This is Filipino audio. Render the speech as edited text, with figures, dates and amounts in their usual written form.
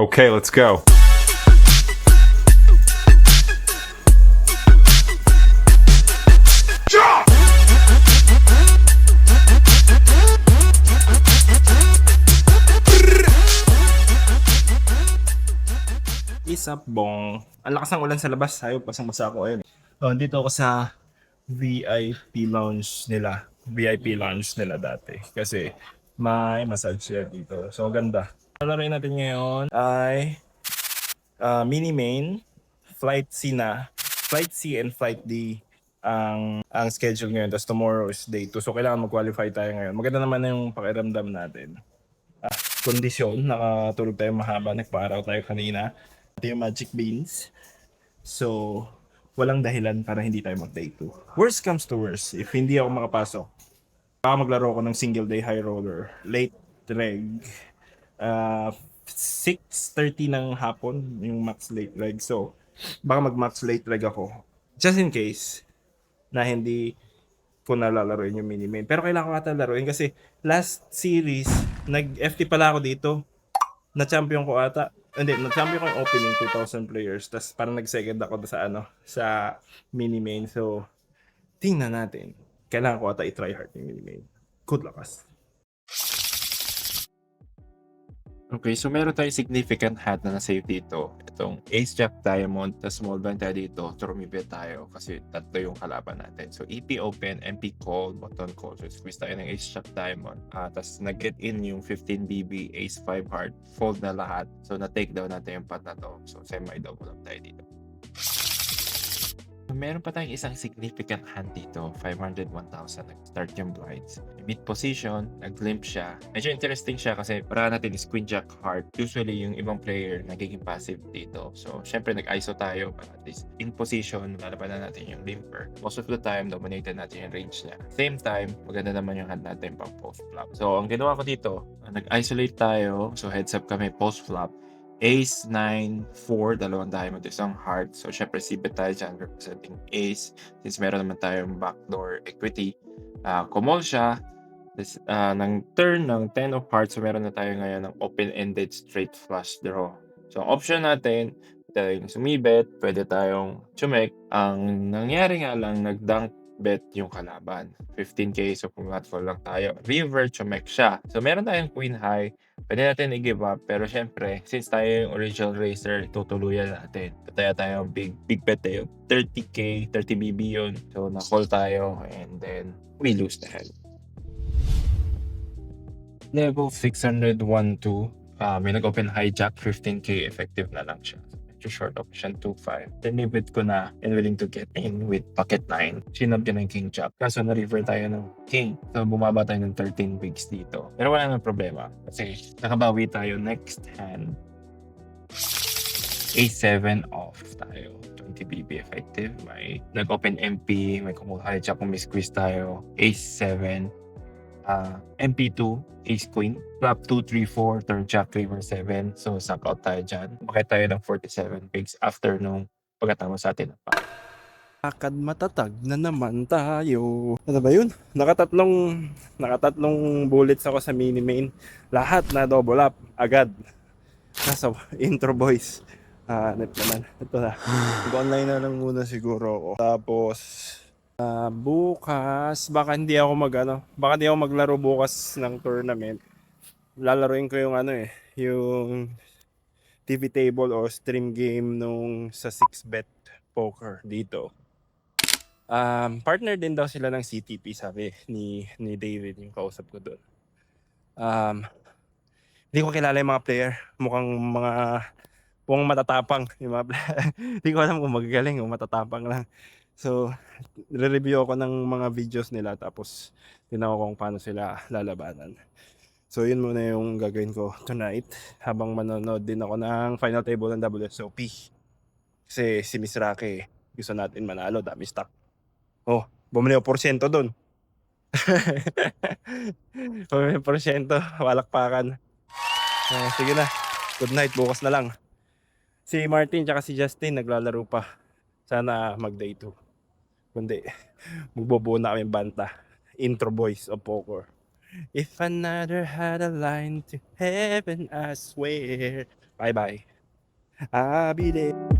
Okay, let's go. Isap bong. Ang lakas ng ulan sa labas. Ayaw, pasang-basa ako ayun. Oh, dito ako sa VIP lounge nila. VIP lounge nila dati. Kasi may massage siya dito. So, ganda. Lalaroin natin ngayon ay mini main, flight C na. Flight C and flight D ang schedule ngayon. Tapos tomorrow is day 2. So, kailangan mag-qualify tayo ngayon. Maganda naman yung pakiramdam natin. Kondisyon, nakatulog tayo mahaba, nagpa-araw tayo kanina. Ito yung Magic Beans. So, walang dahilan para hindi tayo mag-day 2. Worst comes to worst, if hindi ako makapasok, baka maglaro ako ng single day high roller, late reg, 6:30 ng hapon, yung max late reg. So, baka mag-max late reg ako. Just in case na hindi ko nalalaroin yung mini main. Pero kailangan ko ata laruin kasi last series, nag-FT pala ako dito. Na-champion ko ata. Hindi, na-champion ko yung opening 2,000 players. Tapos parang nag-second ako sa sa mini main. So, tingnan natin. Kailangan ko ata i-try hard yung mini main. Good luck us. Okay, so meron tayong significant hat na na-save dito. Itong Ace Jack Diamond, tas small blind tayo dito, Trumibet tayo kasi tatlo yung kalaban natin. So EP open, MP call, button call. So squeeze tayo ng Ace Jack Diamond. Tas nag-get in yung 15 BB, Ace 5 heart, fold na lahat. So na-take down natin yung pot na to. So semi-double up tayo dito. Meron pa tayong isang significant hand dito, 500, 1,000, nag-start yung blinds. Mid position, nag-limp siya. Medyo interesting siya kasi para natin is Queen Jack Heart. Usually yung ibang player nagiging passive dito. So, syempre nag-ISO tayo para at least in position, lalabanan natin yung limper. Most of the time, dominated natin yung range niya. Same time, maganda naman yung hand natin pang post-flop. So, ang ginawa ko dito, nag-isolate tayo. So, heads up kami post-flop. Ace, 9, 4, dalawang diamond, isang heart. So, syempre, sibet tayo dyan representing Ace. Since meron naman tayong backdoor equity. Kumol siya. This, ng turn ng 10 of hearts, so meron na tayo ngayon ng open-ended straight flush draw. So, ang option natin, tayong sumibet, pwede tayong chumek. Ang nangyari nga lang, nag-dunk bet yung kalaban. 15k, so pumatfall lang tayo. River, chumek siya. So, meron tayong queen high. Pwede natin i-give up, pero syempre, since tayo yung original racer, tutuluyan natin. Pataya tayo big bet tayo. 30k, 30 BB yun. So, na-call tayo, and then, we lose the hand. Level 601 2. May nag-open hijack, 15k, effective na lang siya. Medyo short option 2-5. Tinibid ko na and willing to get in with pocket 9. Sinab din ng king jack. Kaso na-river tayo ng king. So bumaba tayo ng 13 bigs dito. Pero wala nang problema. Kasi nakabawi tayo next hand. A7 off tayo. 20 BB effective. May nag-open MP. May kumuha hijack kung may squeeze tayo. A7. MP2, Ace Queen, flop 2, 3, 4, turn jack, river 7. So, suck out tayo dyan. Bakit tayo ng 47 pigs after nung pagkatapos sa atin. Akad matatag na naman tayo. Ano ba yun? Nakatatlong bullets ako sa mini main. Lahat na double up agad. Nasa intro boys. Net naman. Ito na. Mag-online na lang muna siguro ako. Tapos bukas baka hindi ako maglaro bukas ng tournament. Lalaruin ko yung yung TV table o stream game nung sa 6bet poker dito. Partner din daw sila ng CTP, sabi ni David, yung kausap ko doon. Hindi ko kilala yung mga player, mukhang matatapang yung mga player. Hindi ko alam kung magagaling o matatapang lang. So, re-review ako ng mga videos nila tapos tinaw ko kung paano sila lalabanan. So, yun muna yung gagawin ko tonight habang manonood din ako ng final table ng WSOP. Kasi si Miss Rocky, gusto natin manalo, dami stock. Oh, bumili ako porsyento doon. Bumili porsyento, walakpakan. Sige na, good night, bukas na lang. Si Martin tsaka si Justin naglalaro pa. Sana mag-day 2. Kundi, magbubuo na kami banta. Intro boys of poker. If another had a line to heaven, I swear. Bye-bye. I'll be there.